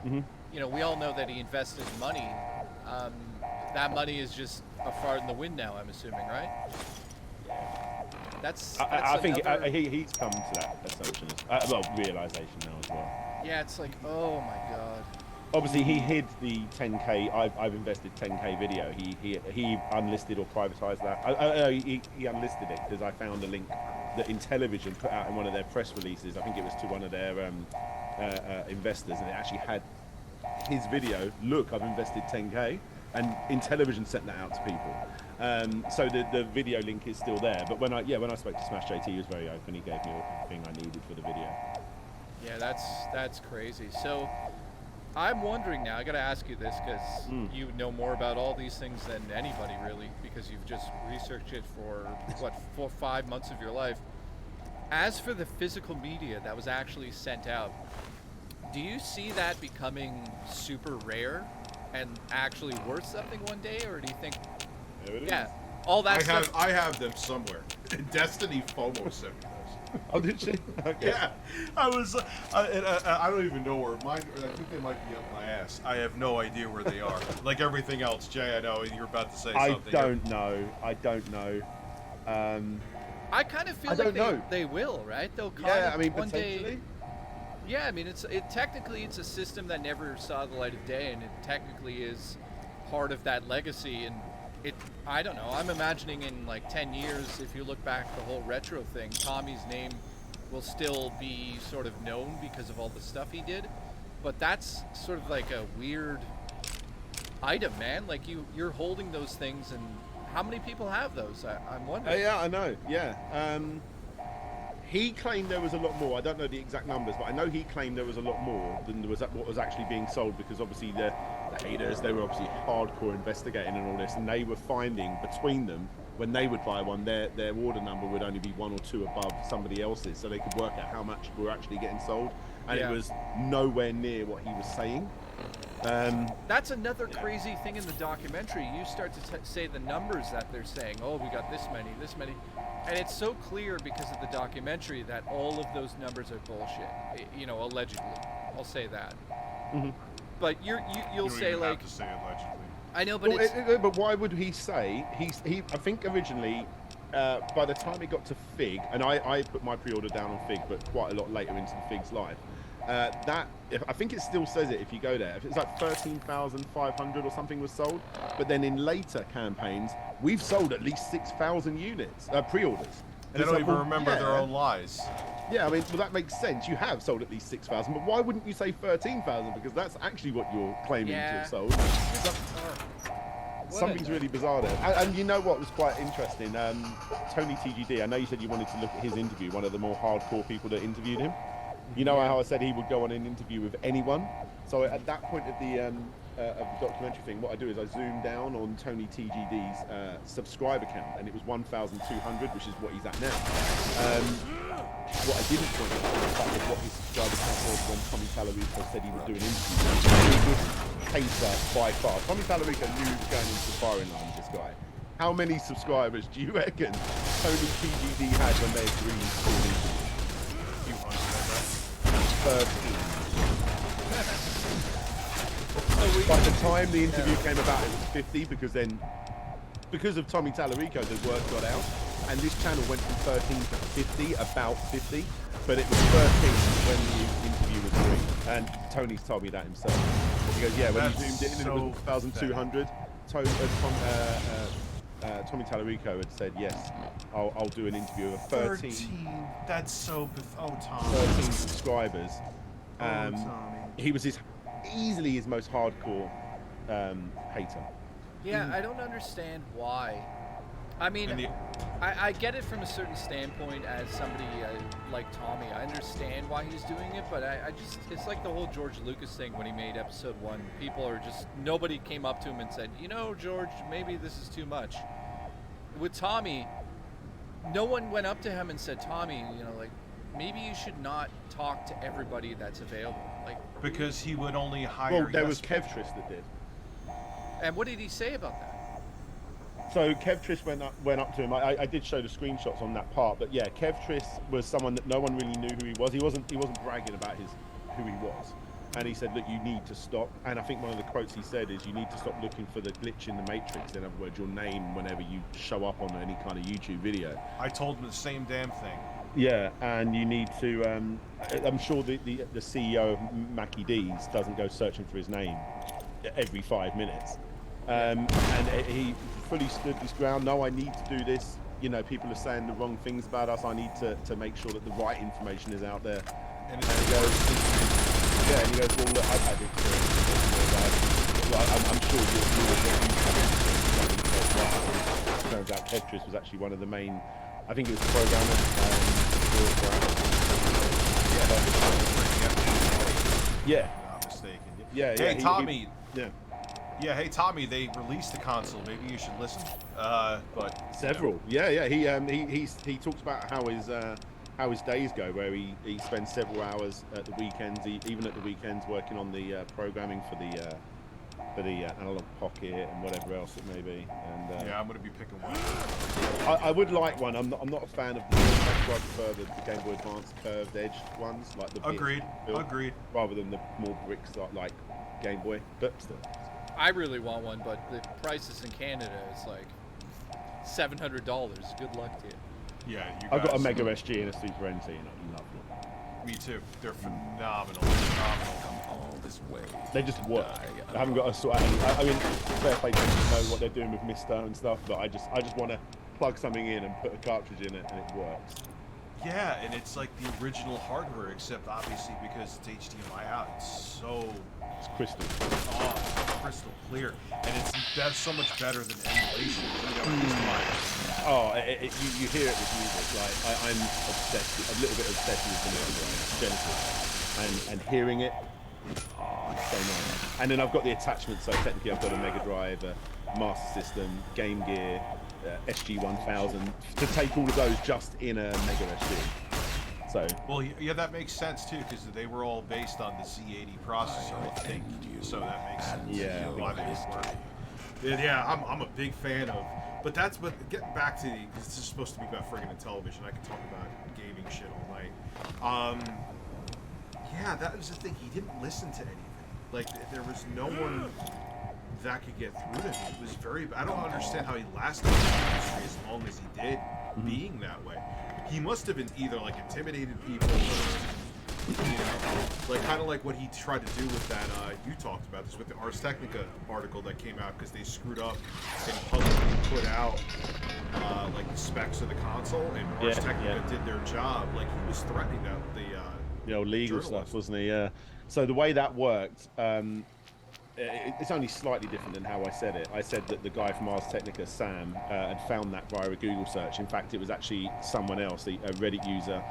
Mhm. You know, we all know that he invested money. That money is just a fart in the wind now. I'm assuming, right? That's I think another- he's come to that assumption, realization now as well. Yeah, it's like, oh my god. Obviously, he hid the 10K. I've invested 10K video. He unlisted or privatized that. He unlisted it because I found a link that Intellivision put out in one of their press releases. I think it was to one of their investors, and it actually had his video. Look, I've invested 10K, and Intellivision sent that out to people. So the video link is still there. But when I spoke to Smash JT, he was very open. He gave me everything I needed for the video. Yeah, that's crazy. So I'm wondering now, I gotta ask you this because you know more about all these things than anybody really, because you've just researched it for what 4 or 5 months of your life. As for the physical media that was actually sent out, do you see that becoming super rare and actually worth something one day, or do you think There it is. yeah, all that stuff? I have them somewhere. Destiny FOMO sent me those. Oh, did she? Okay. Yeah, I was. I don't even know where mine. I think they might be up my ass. I have no idea where they are. Like everything else, Jay. I know you're about to say something. I don't know. I kind of feel I like don't know. they will, right? They'll kind Yeah, of I mean, one potentially. day. Yeah, I mean, technically it's a system that never saw the light of day, and it technically is part of that legacy. And I don't know. I'm imagining in like 10 years, if you look back the whole retro thing, Tommy's name will still be sort of known because of all the stuff he did. But that's sort of like a weird item, man. Like you're holding those things, and how many people have those? I'm wondering. Yeah, I know. Yeah. He claimed there was a lot more. I don't know the exact numbers, but I know he claimed there was a lot more than there was what was actually being sold, because obviously the haters, they were obviously hardcore investigating and all this, and they were finding between them, when they would buy one, their order number would only be 1 or 2 above somebody else's, so they could work out how much were actually getting sold, and Yeah. it was nowhere near what he was saying. That's another crazy thing in the documentary. You start to say the numbers that they're saying. Oh, we got this many, and it's so clear because of the documentary that all of those numbers are bullshit. You know, allegedly. I'll say that. Mhm. But you'll You don't say even like, have to say allegedly. I know, but Well, it's but why would he say he? I think originally, by the time it got to Fig, and I put my pre-order down on Fig, but quite a lot later into the Fig's life. I think it still says it if you go there. If it's like 13,500 or something was sold, but then in later campaigns, we've sold at least 6,000 units pre-orders. They don't even remember their own lies. Yeah, I mean, well, that makes sense. You have sold at least 6,000, but why wouldn't you say 13,000? Because that's actually what you're claiming to Yeah. have sold. Something's really bizarre there. And you know what was quite interesting? Tony TGD, I know you said you wanted to look at his interview, one of the more hardcore people that interviewed him. You know how I said he would go on an interview with anyone? So at that point of the documentary thing, what I do is I zoom down on Tony TGD's subscriber count, and it was 1,200, which is what he's at now. What I didn't point out was the fact of what his subscriber count was when Tommy Tallarico said he would do an interview. He would hater by far. Tommy Tallarico knew he was going into the firing line with this guy. How many subscribers do you reckon Tony TGD had when they agreed to do an interview? 13. By the time the interview came about, it was 50, because of Tommy Tallarico, the word got out, and this channel went from 13 to 50, about 50, but it was 13 when the interview was free, and Tony's told me that himself. He goes, yeah, when he zoomed in, and it was 1,200. Tommy Tallarico had said, yes, I'll do an interview of 13. That's so. Oh, Tom. 13 subscribers. Tommy. He was easily his most hardcore hater. yeah. I don't understand why. I mean, And the- I get it from a certain standpoint as somebody like Tommy. I understand why he's doing it, but I just, it's like the whole George Lucas thing when he made episode 1. People are just, nobody came up to him and said, you know, George, maybe this is too much. With Tommy, no one went up to him and said, Tommy, you know, like, maybe you should not talk to everybody that's available. Like, Because he would only hire. Well, there yes was Kevtris that did. and what did he say about that? So Kevtris went up to him. I did show the screenshots on that part, but yeah, Kevtris was someone that no one really knew who he was. He wasn't bragging about who he was, and he said, look, you need to stop. And I think one of the quotes he said is, you need to stop looking for the glitch in the matrix. In other words, your name whenever you show up on any kind of YouTube video. I told him the same damn thing. Yeah, and you need to. I'm sure the CEO of Mackie D's doesn't go searching for his name every 5 minutes, and he fully stood his ground. No, I need to do this. You know, people are saying the wrong things about us. I need to make sure that the right information is out there. And And he goes, yeah, and he goes, well, look, I've had experience with this. I'm sure you'll turns out Tetris was actually one of the main, I think it was the programmer. Yeah. if I'm not mistaken. Yeah. Hey, he- Tommy. yeah. Yeah, hey Tommy, they released the console. Maybe you should listen. But Several. Yeah. He talks about how his days go, where he spends several hours at the weekends, even at the weekends, working on the programming for the analog pocket and whatever else it may be. And yeah, I'm gonna be picking one. I would like one. I'm not a fan of the. I prefer the Game Boy Advance curved edge ones, like the Agreed. build, Agreed. rather than the more bricks like Game Boy. But still, I really want one, but the prices in Canada is like $700. Good luck to you. Yeah, you I've got a guys- Mega SG and a Super NT, and I love them. Me too. They're phenomenal. Phenomenal. All this way. They just work. I haven't got a sort of. I mean, fair play to them to know what they're doing with Mister and stuff, but I just want to plug something in and put a cartridge in it, and it works. Yeah, and it's like the original hardware, except obviously because it's HDMI out, it's so It's crystal. crystal clear, and that's so much better than emulation. You know, at least mine. Oh, you hear it with music. Like I'm obsessed, a little bit obsessed with the Genesis, and hearing it, oh, it's so nice. And then I've got the attachments. So technically, I've got a Mega Drive, a Master System, Game Gear, SG-1000 to take all of those just in a Mega SG. So Well, yeah, that makes sense too, because they were all based on the Z80 processor, I think. So that makes sense. Yeah. Why they would work. Yeah, I'm a big fan of. But that's what. Getting back to the, because this is supposed to be about friggin' television. I can talk about gaming shit all night. Yeah, that was the thing. He didn't listen to anything. Like there was no one that could get through to him. It was very. I don't understand how he lasted in the industry as long as he did, being that way. He must have been either like intimidated people, or, you know, like kind of like what he tried to do with that. You talked about this with the Ars Technica article that came out because they screwed up and publicly put out like the specs of the console, and Ars Technica did their job. Like he was threatening that the legal journalist. stuff, wasn't he? So the way that worked, it's only slightly different than how I said it. I said that the guy from Ars Technica, Sam, had found that via a Google search. In fact, it was actually someone else, a Reddit user,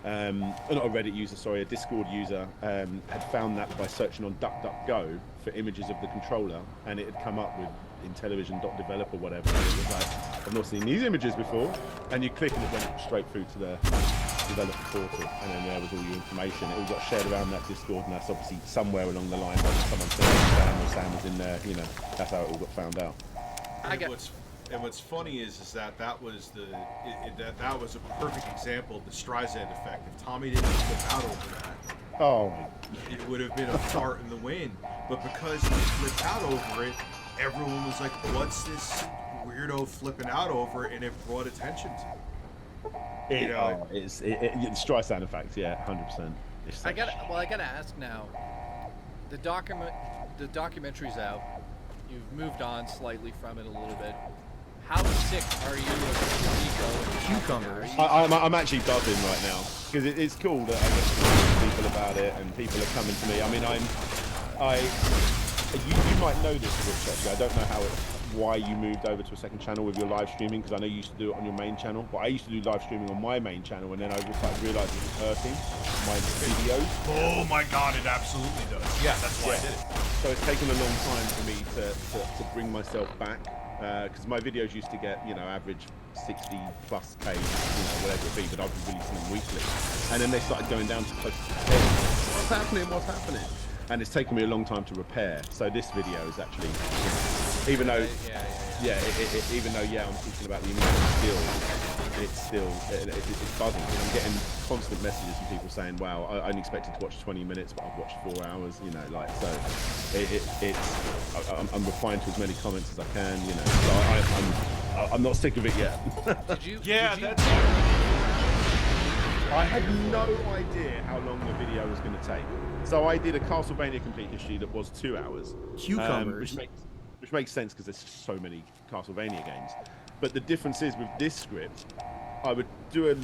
not a Reddit user, sorry, a Discord user, had found that by searching on DuckDuckGo for images of the controller, and it had come up with Intellivision.develop or whatever. And it was like, I've not seen these images before. And you click and it went straight through to the developer portal, and then there was all your information. It all got shared around that Discord, and that's obviously somewhere along the line when someone said Sam or Sam was in there, you know, that's how it all got found out. What's funny is that was that was a perfect example of the Streisand effect. If Tommy didn't flip out over that, Oh, it would have been a fart in the wind. But because he flipped out over it, everyone was like, "What's this weirdo flipping out over?" And it brought attention to it. You know, it's Streisand effect, yeah, 100%. I gotta ask now. The documentary's out. You've moved on slightly from it a little bit. How sick are you of Nico and cucumbers? I'm actually buzzing right now because it's cool that I get to talk to people about it and people are coming to me. I mean, you might know this, Rich, actually. I don't know why you moved over to a second channel with your live streaming, because I know you used to do it on your main channel, but I used to do live streaming on my main channel, and then I started realizing it was hurting my videos. oh my God, it absolutely does. Yeah, that's why I did it. So it's taken a long time for me to bring myself back, because my videos used to get, you know, average 60 plus K, you know, whatever it be, but I'd be releasing them weekly. And then they started going down to close to 10. What's happening? And it's taken me a long time to repair. So this video is actually, even though, even though, I'm thinking about the image still, it's buzzing. I'm getting constant messages from people saying, wow, I only expected to watch 20 minutes, but I've watched 4 hours, you know, like, so I'm replying to as many comments as I can, you know, so I'm not sick of it yet. Did you? Yeah, did you, that's. I had no idea how long the video was going to take. So I did a Castlevania complete history that was 2 hours. Cucumbers. Which makes sense because there's so many Castlevania games. But the difference is with this script, I would do a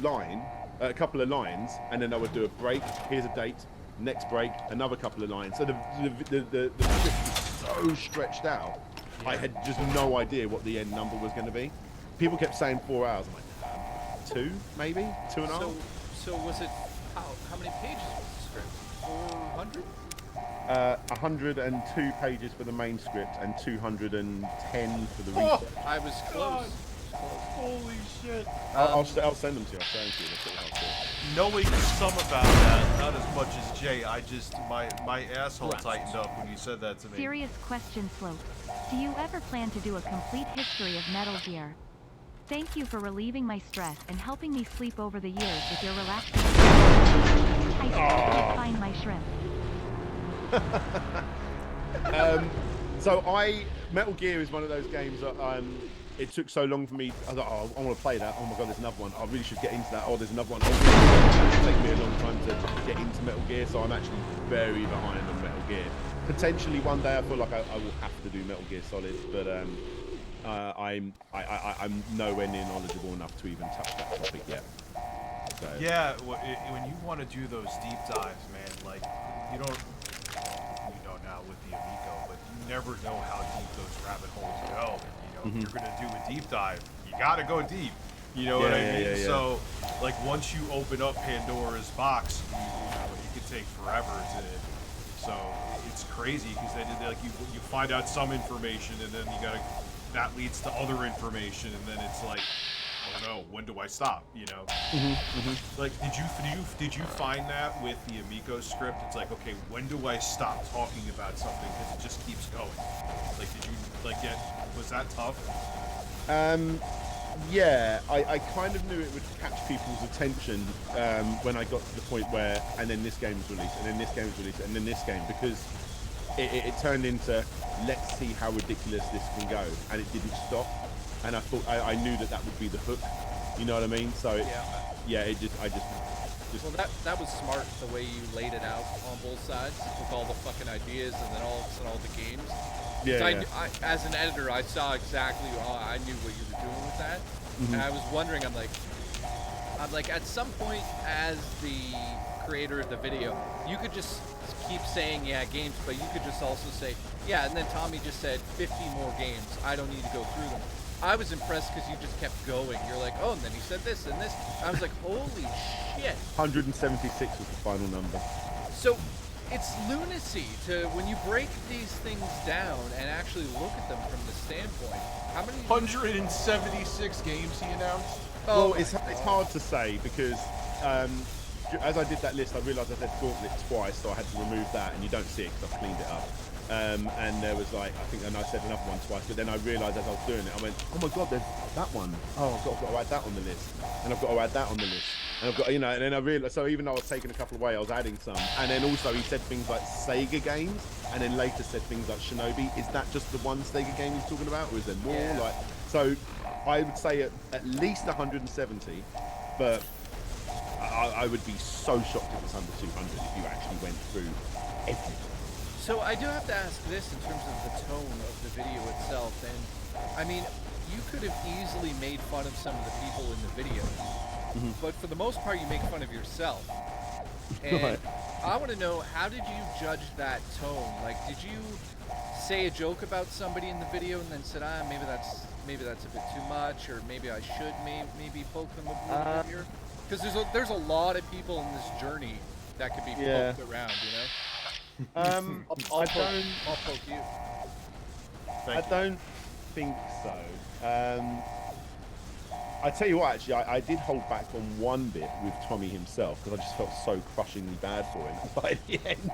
couple of lines, and then I would do a break. Here's a date. Next break, another couple of lines. So the script was so stretched out. I had just no idea what the end number was going to be. People kept saying 4 hours. I'm like, 2 maybe, 2.5. So was it how many pages was the script? 400? 102 pages for the main script and 210 for the Oh, research. I was close. Holy shit. I'll send them to you. I'll send them to you. That's what I'll do. Knowing some about that, not as much as Jay, I just, my asshole tightened up when you said that to me. Serious question, Slope. Do you ever plan to do a complete history of Metal Gear? Thank you for relieving my stress and helping me sleep over the years with your relaxing. I still can't find my shrimp. So Metal Gear is one of those games that it took so long for me. I was like, oh, I want to play that. Oh my god, there's another one. I really should get into that. Oh, there's another one. It's taken me a long time to get into Metal Gear, so I'm actually very behind on Metal Gear. Potentially one day I feel like I will have to do Metal Gear Solid, but I'm nowhere near knowledgeable enough to even touch that topic yet. So. Yeah, when you want to do those deep dives, man, like you don't now with the Amico, but you never know how deep those rabbit holes go. And, if you're gonna do a deep dive, you gotta go deep. You know what I mean? Yeah. So, like once you open up Pandora's box, it could take forever to. So it's crazy because then like you find out some information and then that leads to other information and then it's like, oh no, when do I stop? You know? Like did you find that with the Amico script? It's like, okay, when do I stop talking about something because it just keeps going? Like did you was that tough? Yeah, I kind of knew it would catch people's attention when I got to the point where, and then this game was released, and then this game was released, and then this game, because it turned into, let's see how ridiculous this can go, and it didn't stop, and I thought, I knew that would be the hook, you know what I mean? So, I just Well, that was smart, the way you laid it out on both sides, with all the fucking ideas, and then all of a sudden all the games. I, as an editor, I saw exactly, I knew what you were doing with that, and I was wondering, I'm like, at some point, as the creator of the video, you could just keep saying, yeah, games, but you could just also say, yeah, and then Tommy just said 50 more games, I don't need to go through them. I was impressed because you just kept going. You're like, oh, and then he said this and this. I was like, holy shit. 176 was the final number. So it's lunacy to, when you break these things down and actually look at them from the standpoint. How many? 176 games he announced. Well, it's hard to say because as I did that list, I realised I said Gauntlet twice, so I had to remove that, and you don't see it because I've cleaned it up. And there was like, and I said another one twice, but then I realised as I was doing it, I went, oh my god, there's that one. Oh, I've got to add that on the list, and I've got to add that on the list, and I've got, and then I realised, so even though I was taking a couple away, I was adding some, and then also he said things like Sega games, and then later said things like Shinobi. Is that just the one Sega game he's talking about, or is there more? Yeah. Like, so I would say at least 170, but I would be so shocked if it was under 200 if you actually went through everything. So I do have to ask this in terms of the tone of the video itself, and I mean, you could have easily made fun of some of the people in the video, but for the most part you make fun of yourself. And Right. I want to know, how did you judge that tone? Like, did you say a joke about somebody in the video and then said, maybe that's a bit too much, or maybe I should maybe poke them a little bit here? Because there's a lot of people in this journey that could be poked around, you know? I'll poke you. I don't think so. I tell you what, actually, I did hold back on one bit with Tommy himself because I just felt so crushingly bad for him. By the end,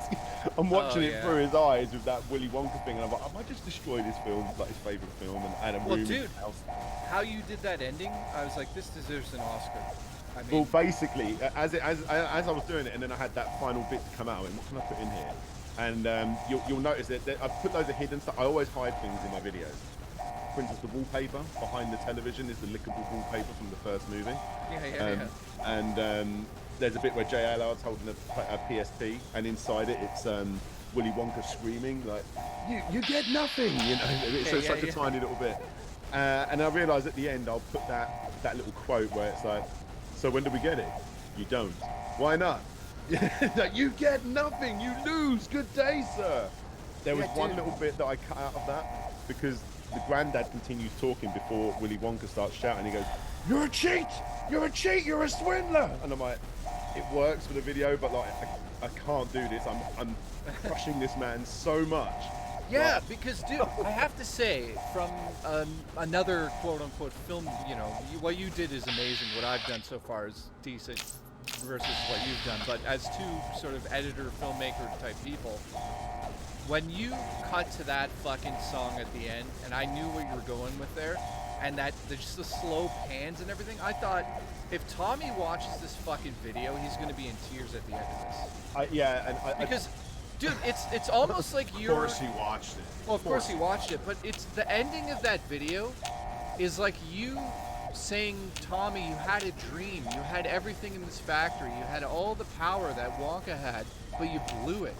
I'm watching it through his eyes with that Willy Wonka thing, and I'm like, I might just destroy this film, like his favourite film, and add a room in his house. How you did that ending, I was like, this deserves an Oscar. I mean, Well, basically, as I was doing it, and then I had that final bit to come out, I went, what can I put in here? And you'll notice that I've put loads of hidden stuff. I always hide things in my videos. For instance, the wallpaper behind the television is the lickable wallpaper from the first movie. yeah. And there's a bit where J. Allard's holding a PSP, and inside it, it's Willy Wonka screaming like, "You get nothing," you know. It's such a tiny little bit. And I realised at the end, I'll put that little quote where it's like, "So when do we get it? You don't. Why not? Like, you get nothing. You lose. Good day, sir." There was one little bit that I cut out of that because the granddad continues talking before Willy Wonka starts shouting. He goes, "You're a cheat! You're a cheat! You're a swindler!" And I'm like, it works for the video, but like, I can't do this. I'm crushing this man so much. Yeah, Like, because dude, I have to say, from another quote-unquote film, you know, what you did is amazing. What I've done so far is decent versus what you've done. But as two sort of editor, filmmaker type people, when you cut to that fucking song at the end, and I knew where you were going with there, and that just the slow pans and everything, I thought, if Tommy watches this fucking video, he's gonna be in tears at the end of this. Because, dude, it's almost like you're. Of course he watched it. Well, of course he watched it, but it's the ending of that video is like you saying, Tommy, you had a dream. You had everything in this factory. You had all the power that Wonka had, but you blew it.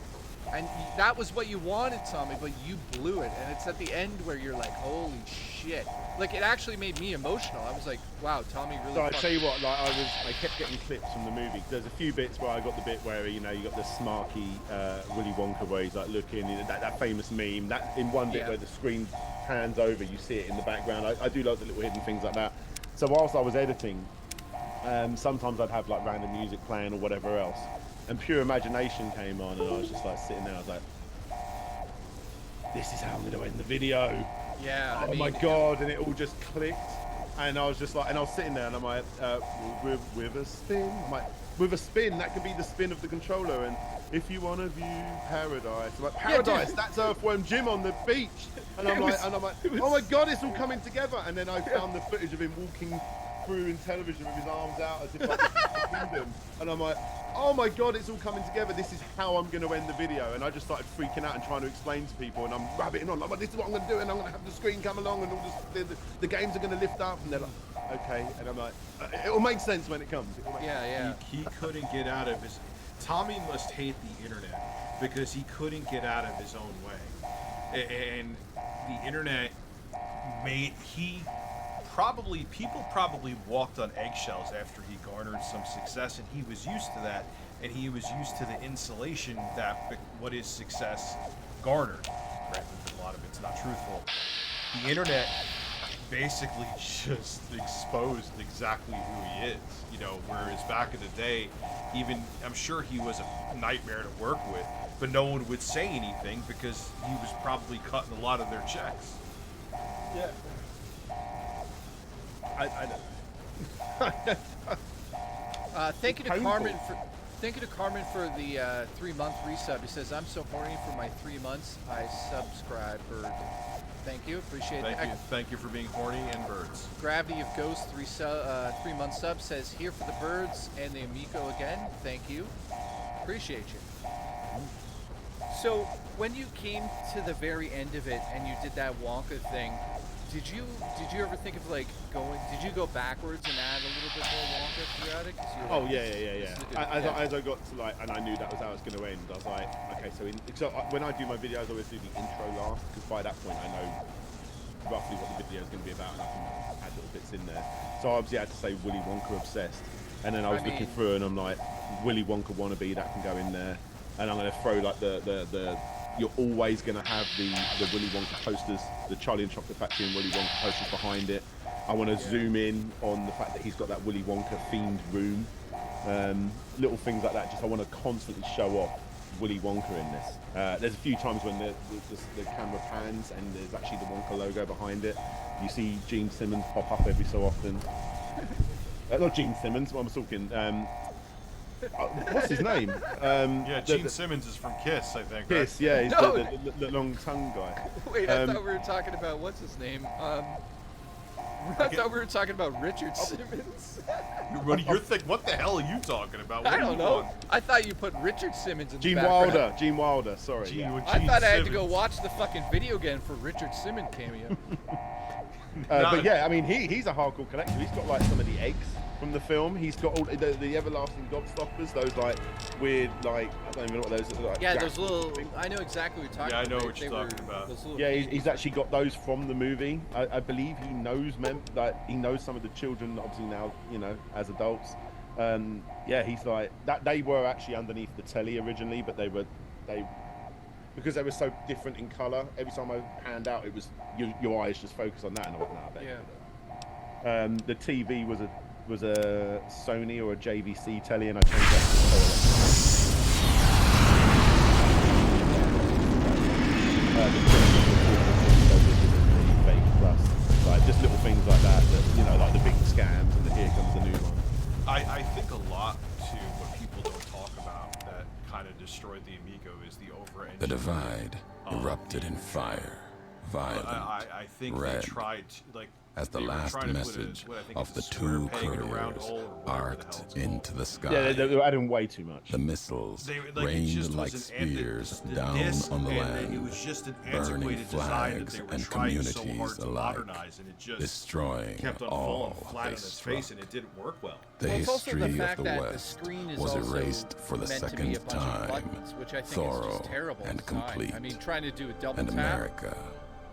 And that was what you wanted, Tommy, but you blew it. And it's at the end where you're like, holy shit. Like, it actually made me emotional. I was like, wow, Tommy really. So I tell you what, like I kept getting clips from the movie. There's a few bits where I got the bit where, you know, you got the smarky Willy Wonka where he's like looking, you know, that famous meme. That in one bit where the screen pans over, you see it in the background. I do like the little hidden things like that. So whilst I was editing, sometimes I'd have like random music playing or whatever else. And Pure Imagination came on, and I was just like sitting there. I was like, "This is how I'm going to end the video." Yeah. Oh my god! And it all just clicked, and I was just like, and I was sitting there, and I'm like, with a spin. I'm like, with a spin, that can be the spin of the controller. And if you want to view paradise, I'm like, paradise. That's Earthworm Jim on the beach. And I'm like, oh my god, it's all coming together. And then I found the footage of him walking through in television with his arms out as if like the kingdom. And I'm like, oh my god, it's all coming together. This is how I'm going to end the video. And I just started freaking out and trying to explain to people, and I'm rabbiting on, like, this is what I'm going to do, and I'm going to have the screen come along, and all this, the games are going to lift up, and they're like, okay. And I'm like, it'll make sense when it comes. Yeah. He couldn't get out of his. Tommy must hate the internet because he couldn't get out of his own way, and the internet made people probably walked on eggshells after he garnered some success, and he was used to that, and he was used to the insulation that what his success garnered. Granted, a lot of it's not truthful. The internet basically just exposed exactly who he is, you know, whereas back in the day, even, I'm sure he was a nightmare to work with, but no one would say anything because he was probably cutting a lot of their checks. Yeah. I know. Thank you to Painful. Carmen for the 3-month resub. He says, I'm so horny for my 3 months. I subscribe, Bird. Thank you. Appreciate it. Thank you for being horny and birds. Gravity of Ghost 3-month sub says, here for the birds and the Amico again. Thank you. Appreciate you. So when you came to the very end of it and you did that Wonka thing, did you ever think of like did you go backwards and add a little bit more Wonka throughout it? Oh yeah. As I got to like, and I knew that was how it was going to end. I was like, okay, so when I do my videos, I always do the intro last, because by that point I know roughly what the video is going to be about, and I can add little bits in there. So I obviously had to say Willy Wonka obsessed, and then I was looking through, and I'm like, Willy Wonka wannabe, that can go in there, and I'm going to throw like the you're always going to have the Willy Wonka posters, the Charlie and Chocolate Factory and Willy Wonka posters behind it. I want to zoom in on the fact that he's got that Willy Wonka themed room. Little things like that. Just I want to constantly show off Willy Wonka in this. There's a few times when the camera pans and there's actually the Wonka logo behind it. You see Gene Simmons pop up every so often. Not Gene Simmons, what am I talking? What's his name? Gene Simmons is from Kiss, I think. Kiss, right? yeah, he's the long tongue guy. Wait, I thought we were talking about what's his name? I thought we were talking about Richard Simmons. You're thinking, what the hell are you talking about? What I don't know. I thought you put Richard Simmons in Gene the background. Wilder. Gene Wilder. Sorry. I thought I had to go watch the fucking video again for Richard Simmons cameo. But yeah, I mean, he's a hardcore collector. He's got like some of the eggs from the film. He's got all the everlasting gobstoppers, those like weird, like I don't even know what those are. Like, Yeah, jack- those little. I know exactly what you're talking Yeah, I about. know what you're talking about. those little Yeah, paintings. he's actually got those from the movie. I believe he knows he knows some of the children, obviously now, you know, as adults. Yeah, he's like that. They were actually underneath the telly originally, but they because they were so different in color. Every time I panned out, it was your eyes just focus on that, and I went, nah, Yeah. the TV was a Sony or a JVC telly, and I changed that to the fake plus, like just little things like that, you know, like the big scams and the here comes the new one. I think a lot too what people don't talk about that kind of destroyed the Amigo is the over-engineering. The divide erupted in fire, violent, I think red, they tried to, like, as the they were last trying to put message what I think of is the a square two peg in a round couriers hole or whatever the hell arced it's called. into the sky. Yeah, they were adding way too much. The missiles They, like, it rained just like was an spears the down disc, on the and land, it was just an burning antiquated design that flags they were and trying so communities hard to alike, modernize, and it just destroying kept on all falling flat they on its struck. face, and it didn't work well. The Well, it's also history the of fact the that the West screen is was also erased for the meant to be a second bunch of time, buttons, which I think is thorough just terrible and design. complete. I mean, trying to do a double and tap. America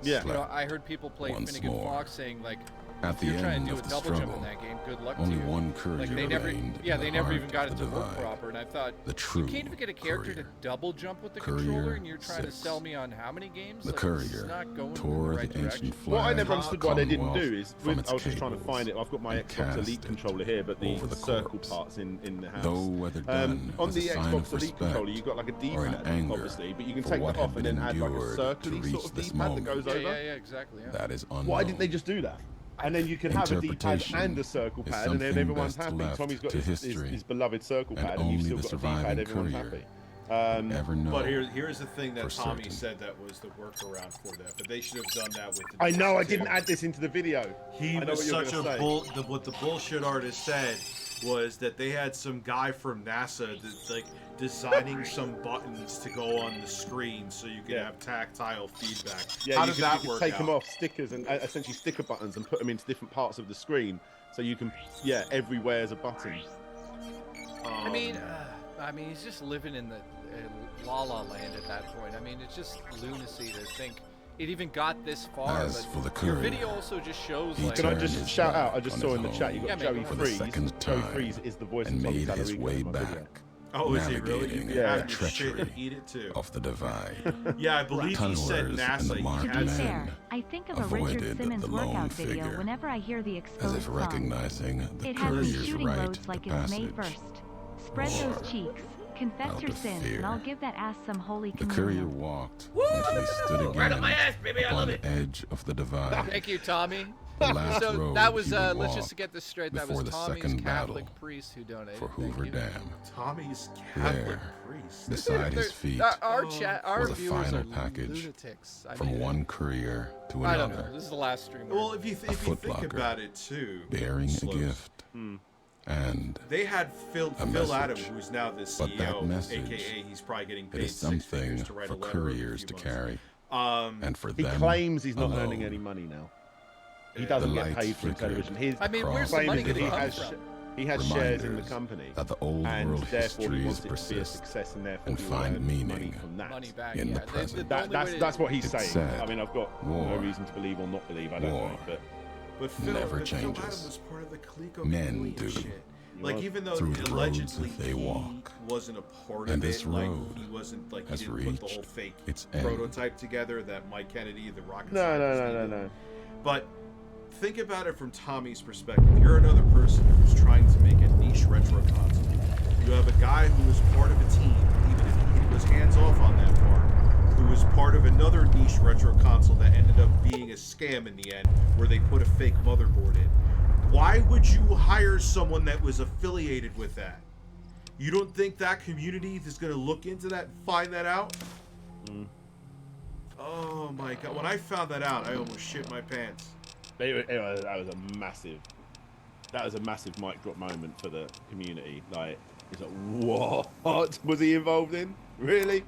Yeah. You know, slept. I heard people play once Finnegan more. Fox saying like, At if the you're trying end to do a of the double jump in struggle, that game, good luck only to you. one courier Like they never, remained yeah, in they the never heart even got of it the to work divide. proper. And I thought, The you true can't even get a character courier. to double jump with the Courier controller, and you're trying to 6. sell me on how many games? The Like, this is courier not going in tore the right the direction. ancient flag What I never of understood why they didn't do Commonwealth is, from its I was just trying to cables find it. I've got my and Xbox cast Elite it controller here, but the over the circle corpse. parts in the house. Though whether done On as the a sign Xbox of Elite controller, respect you've got like a or an D-pad, anger obviously, but you can for take what that off had and been then add like a endured to circle-y reach sort of this D-pad that moment. goes Yeah, over. yeah, exactly. Yeah. that is unknown. Why didn't they just do that? And then you can have a D-pad Interpretation and a circle is pad, and then something everyone's best happy. left Tommy's got to his history, beloved circle and pad, and you've only still the got a D-pad, surviving everyone's courier happy. ever know. But here's the thing that for Tommy certain. said that was the workaround for that, but they should have done that with the I know, I disc, didn't too. add this into the video. He I know was what you're such gonna a say. what the bullshit artist said was that they had some guy from NASA that's like designing some buttons to go on the screen so you could Yeah. have tactile feedback. Yeah, How you does could, that you could work take out? them off stickers and essentially sticker buttons and put them into different parts of the screen, so you can, everywhere is a button. I mean, he's just living in the La La Land at that point. I mean, it's just lunacy to think it even got this far. As but for the your courier, video also just shows he like. Can I turned just his shout out? back I just on saw his in the chat you home got Yeah, Joey man, for the Freeze. second Joey time Freeze is the voice and of Tommy made his Tallarico way in my video. back, Oh, is he really? You navigating can Yeah. have your shit treachery and eat it too. of the divide. Yeah, I believe he said Tunnelers and NASA. the He marked To be has men fair, I think of a avoided Richard Simmons the lone workout video figure, whenever I hear the as exposed if song. recognizing the It has me courier's shooting right loads like to it's May passage. 1st. Spread Or those cheeks, confess out your of sins, fear. and I'll give that ass some holy The communion. courier walked until he stood again Right on my ass, baby. I upon love the it. edge of the divide. Thank you, Tommy. The last So road that was he would let's walk just get this straight. That before was the Tommy's second Catholic battle priest who donated. for Thank Hoover you. Dam. Tommy's Catholic There, priest. beside his They're- feet, Our chat, our the viewers final are package lunatics. I from mean, one courier to I don't know. another, This is the last stream. Well, if you think footlocker about it too, bearing a Slopes, gift. And They had Phil A Adam, message. who's now the But CEO, that message, aka he's probably getting it paid is 6 something figures to write for a letter every couriers few to months. carry. And for He them claims he's not alone, earning any money now. He Yeah. doesn't The get lights paid for flickered television. His I mean, across where's the the claim money is that going he to come has from? he has shares in the reminders company, that the old and world therefore he histories wants it to be a persist success, and therefore and he will find earn money meaning from that. Money back. in yeah. the present. That's what he's It's saying. sad. I mean, I've got no War. reason to believe or not believe. I don't War. know, but But Phil, never but Phil changes. Adam was part of the Coleco Men community do. and shit. He Like was. even though Through the roads allegedly that they he walk. wasn't a part And of this it, like road he wasn't like he has didn't put the whole reached fake its end. prototype together that Mike Kennedy, the rocket no. scientist, did. But think about it from Tommy's perspective. You're another person who's trying to make a niche retro console. You have a guy who was part of a team, even if he was hands off on that part, who was part of another niche retro console that ended up being a scam in the end, where they put a fake motherboard in. Why would you hire someone that was affiliated with that? You don't think that community is going to look into that and find that out? Oh my god. When I found that out, I almost shit my pants. that was a massive mic drop moment for the community. Like, it's like, what was he involved in? Really?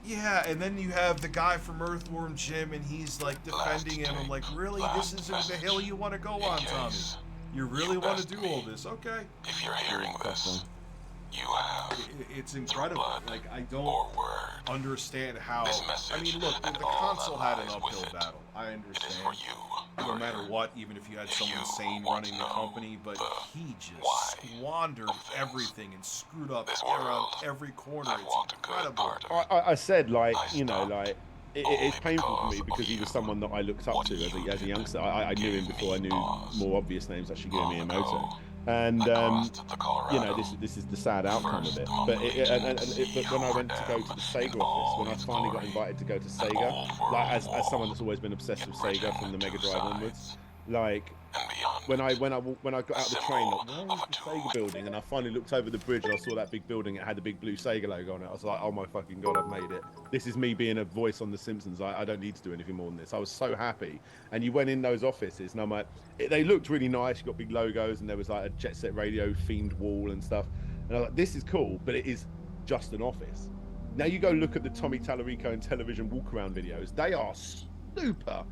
Yeah, and then you have the guy from Earthworm Jim, and he's like defending him. I'm like, really? This is the hill you want to go on, Tommy? You really want to do all this? Okay. If you're hearing this, you have It's incredible. blood Like, I or don't word. understand how. This I message mean, look, and the all console that had an lies uphill with it. battle. I It is understand. for you. No matter what, even if you had someone you sane want running to the know company, but the he just why squandered of things. everything and screwed up This around world, every corner. I've It's walked a good incredible. part of it. I said, like, I you know, stopped like, it's only painful for me because because of he was you. someone that I looked up What to as you a did youngster. I knew him gave before I me knew pause. more obvious names like Shigeru Long Miyamoto. ago, And, I crossed the Colorado. you know, this is the sad outcome of it. But but when I went to go to the Sega office, when I finally got invited to go to Sega, like as someone that's always been obsessed with Sega from the Mega Drive onwards, like And beyond. when I got out of the train, like, where is the Sega building? And I finally looked over the bridge and I saw that big building. It had the big blue Sega logo on it. I was like, oh my fucking god, I've made it. This is me being a voice on The Simpsons. I don't need to do anything more than this. I was so happy. And you went in those offices, and I'm like, they looked really nice. You got big logos, and there was like a Jet Set Radio themed wall and stuff. And I was like, this is cool, but it is just an office. Now you go look at the Tommy Tallarico and Television walk-around videos. They are super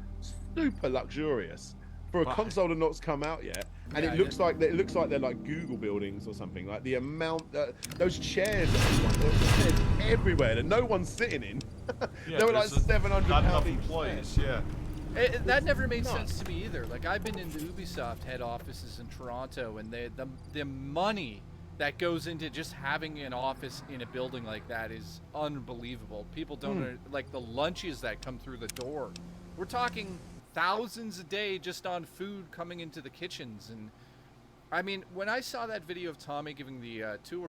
luxurious. For a Wow. console that not come out yet, and Yeah, it looks like they're like Google buildings or something. Like the amount those chairs, there's chairs everywhere that no one's sitting in. Yeah, they were like there's $700 not enough each. employees. Yeah. That never made nuts. sense to me either. Like, I've been in the Ubisoft head offices in Toronto, and the money that goes into just having an office in a building like that is unbelievable. People don't like the lunches that come through the door. We're talking thousands a day just on food coming into the kitchens. And I mean, when I saw that video of Tommy giving the tour